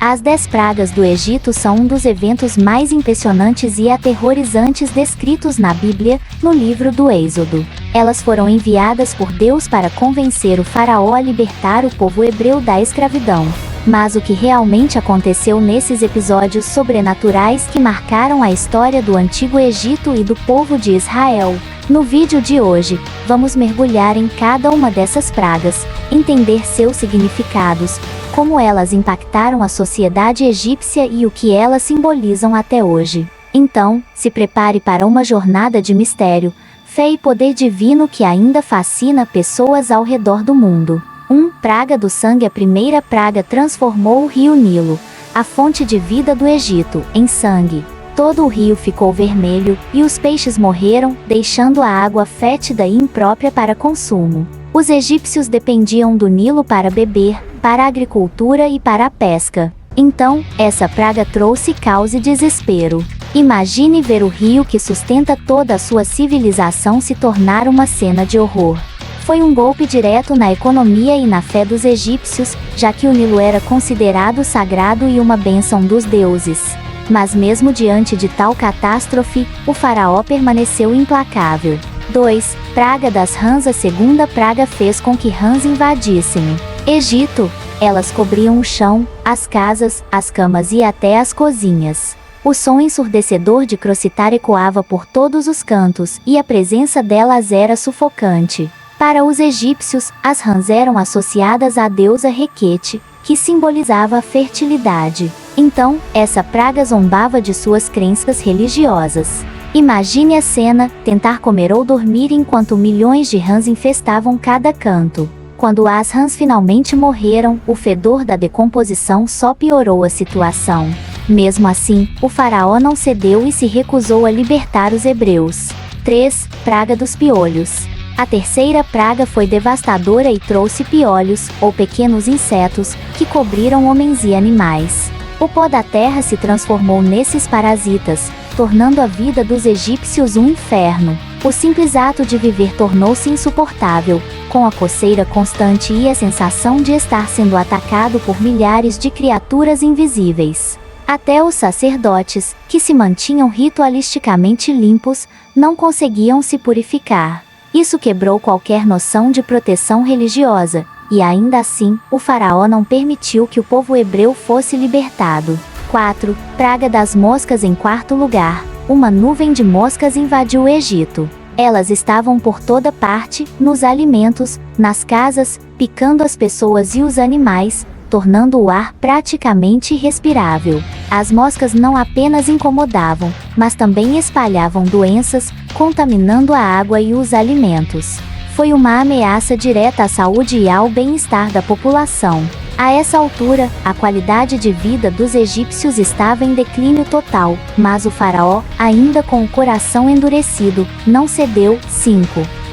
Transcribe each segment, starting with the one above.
As 10 pragas do Egito são um dos eventos mais impressionantes e aterrorizantes descritos na Bíblia, no livro do Êxodo. Elas foram enviadas por Deus para convencer o faraó a libertar o povo hebreu da escravidão. Mas o que realmente aconteceu nesses episódios sobrenaturais que marcaram a história do Antigo Egito e do povo de Israel? No vídeo de hoje, vamos mergulhar em cada uma dessas pragas, entender seus significados, como elas impactaram a sociedade egípcia e o que elas simbolizam até hoje. Então, se prepare para uma jornada de mistério, fé e poder divino que ainda fascina pessoas ao redor do mundo. 1. Praga do sangue. A primeira praga transformou o rio Nilo, a fonte de vida do Egito, em sangue. Todo o rio ficou vermelho, e os peixes morreram, deixando a água fétida e imprópria para consumo. Os egípcios dependiam do Nilo para beber, para a agricultura e para a pesca. Então, essa praga trouxe caos e desespero. Imagine ver o rio que sustenta toda a sua civilização se tornar uma cena de horror. Foi um golpe direto na economia e na fé dos egípcios, já que o Nilo era considerado sagrado e uma bênção dos deuses. Mas mesmo diante de tal catástrofe, o faraó permaneceu implacável. 2. Praga das rãs. A segunda praga fez com que rãs invadissem o Egito. Elas cobriam o chão, as casas, as camas e até as cozinhas. O som ensurdecedor de crocitar ecoava por todos os cantos, e a presença delas era sufocante. Para os egípcios, as rãs eram associadas à deusa Requete, que simbolizava a fertilidade. Então, essa praga zombava de suas crenças religiosas. Imagine a cena: tentar comer ou dormir enquanto milhões de rãs infestavam cada canto. Quando as rãs finalmente morreram, o fedor da decomposição só piorou a situação. Mesmo assim, o faraó não cedeu e se recusou a libertar os hebreus. 3. Praga dos piolhos. A terceira praga foi devastadora e trouxe piolhos, ou pequenos insetos, que cobriram homens e animais. O pó da terra se transformou nesses parasitas, tornando a vida dos egípcios um inferno. O simples ato de viver tornou-se insuportável, com a coceira constante e a sensação de estar sendo atacado por milhares de criaturas invisíveis. Até os sacerdotes, que se mantinham ritualisticamente limpos, não conseguiam se purificar. Isso quebrou qualquer noção de proteção religiosa, e ainda assim, o faraó não permitiu que o povo hebreu fosse libertado. 4. Praga das moscas. Em quarto lugar, uma nuvem de moscas invadiu o Egito. Elas estavam por toda parte, nos alimentos, nas casas, picando as pessoas e os animais, tornando o ar praticamente irrespirável. As moscas não apenas incomodavam, mas também espalhavam doenças, contaminando a água e os alimentos. Foi uma ameaça direta à saúde e ao bem-estar da população. A essa altura, a qualidade de vida dos egípcios estava em declínio total, mas o faraó, ainda com o coração endurecido, não cedeu. 5.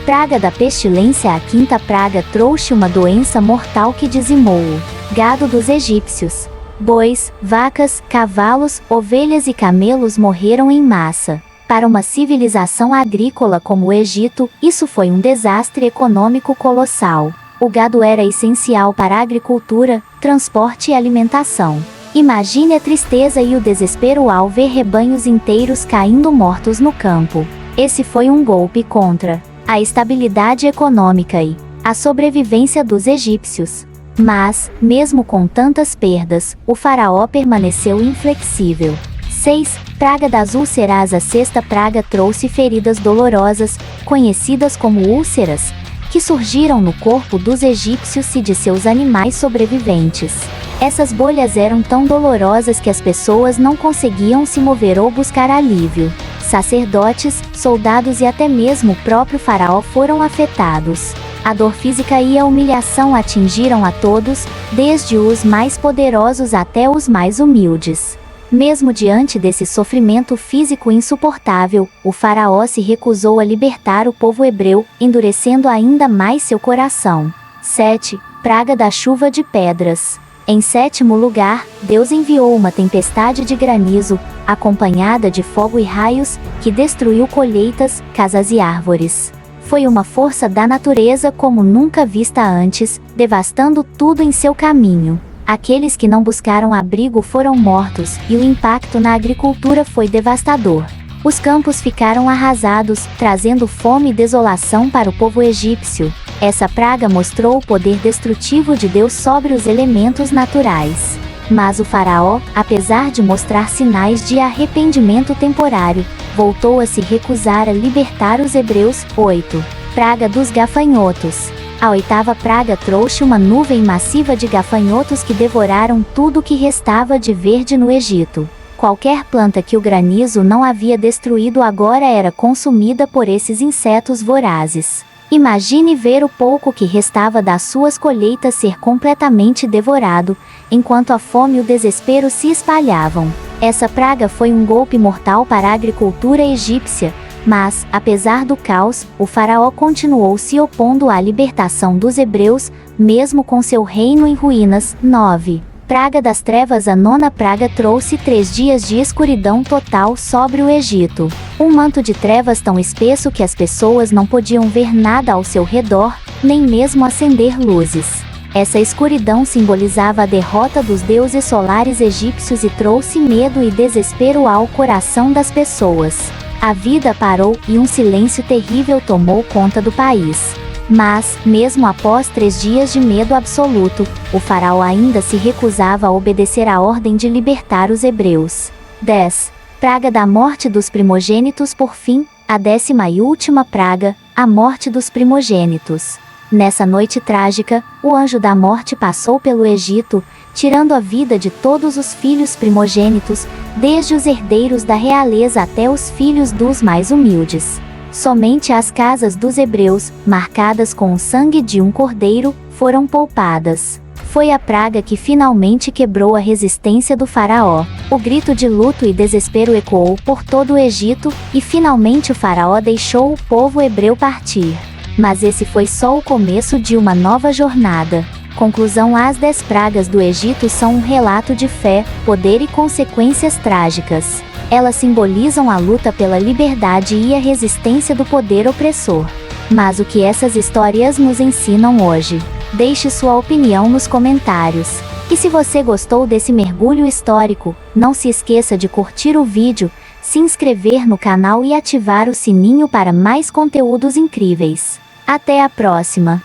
Praga da pestilência. A quinta praga trouxe uma doença mortal que dizimou o gado dos egípcios. Bois, vacas, cavalos, ovelhas e camelos morreram em massa. Para uma civilização agrícola como o Egito, isso foi um desastre econômico colossal. O gado era essencial para a agricultura, transporte e alimentação. Imagine a tristeza e o desespero ao ver rebanhos inteiros caindo mortos no campo. Esse foi um golpe contra a estabilidade econômica e a sobrevivência dos egípcios. Mas, mesmo com tantas perdas, o faraó permaneceu inflexível. 6. Praga das úlceras. A sexta praga trouxe feridas dolorosas, conhecidas como úlceras, que surgiram no corpo dos egípcios e de seus animais sobreviventes. Essas bolhas eram tão dolorosas que as pessoas não conseguiam se mover ou buscar alívio. Sacerdotes, soldados e até mesmo o próprio faraó foram afetados. A dor física e a humilhação atingiram a todos, desde os mais poderosos até os mais humildes. Mesmo diante desse sofrimento físico insuportável, o faraó se recusou a libertar o povo hebreu, endurecendo ainda mais seu coração. 7. Praga da chuva de pedras. Em sétimo lugar, Deus enviou uma tempestade de granizo, acompanhada de fogo e raios, que destruiu colheitas, casas e árvores. Foi uma força da natureza como nunca vista antes, devastando tudo em seu caminho. Aqueles que não buscaram abrigo foram mortos, e o impacto na agricultura foi devastador. Os campos ficaram arrasados, trazendo fome e desolação para o povo egípcio. Essa praga mostrou o poder destrutivo de Deus sobre os elementos naturais. Mas o faraó, apesar de mostrar sinais de arrependimento temporário, voltou a se recusar a libertar os hebreus. 8. Praga dos gafanhotos. A oitava praga trouxe uma nuvem massiva de gafanhotos que devoraram tudo o que restava de verde no Egito. Qualquer planta que o granizo não havia destruído agora era consumida por esses insetos vorazes. Imagine ver o pouco que restava das suas colheitas ser completamente devorado, enquanto a fome e o desespero se espalhavam. Essa praga foi um golpe mortal para a agricultura egípcia, mas, apesar do caos, o faraó continuou se opondo à libertação dos hebreus, mesmo com seu reino em ruínas. 9. Praga das trevas. A nona praga trouxe 3 dias de escuridão total sobre o Egito. Um manto de trevas tão espesso que as pessoas não podiam ver nada ao seu redor, nem mesmo acender luzes. Essa escuridão simbolizava a derrota dos deuses solares egípcios e trouxe medo e desespero ao coração das pessoas. A vida parou e um silêncio terrível tomou conta do país. Mas, mesmo após 3 dias de medo absoluto, o faraó ainda se recusava a obedecer a ordem de libertar os hebreus. 10. Praga da morte dos primogênitos. Por fim, a 10ª e última praga, a morte dos primogênitos. Nessa noite trágica, o anjo da morte passou pelo Egito, tirando a vida de todos os filhos primogênitos, desde os herdeiros da realeza até os filhos dos mais humildes. Somente as casas dos hebreus, marcadas com o sangue de um cordeiro, foram poupadas. Foi a praga que finalmente quebrou a resistência do faraó. O grito de luto e desespero ecoou por todo o Egito, e finalmente o faraó deixou o povo hebreu partir. Mas esse foi só o começo de uma nova jornada. Conclusão: as 10 pragas do Egito são um relato de fé, poder e consequências trágicas. Elas simbolizam a luta pela liberdade e a resistência do poder opressor. Mas o que essas histórias nos ensinam hoje? Deixe sua opinião nos comentários. E se você gostou desse mergulho histórico, não se esqueça de curtir o vídeo, se inscrever no canal e ativar o sininho para mais conteúdos incríveis. Até a próxima!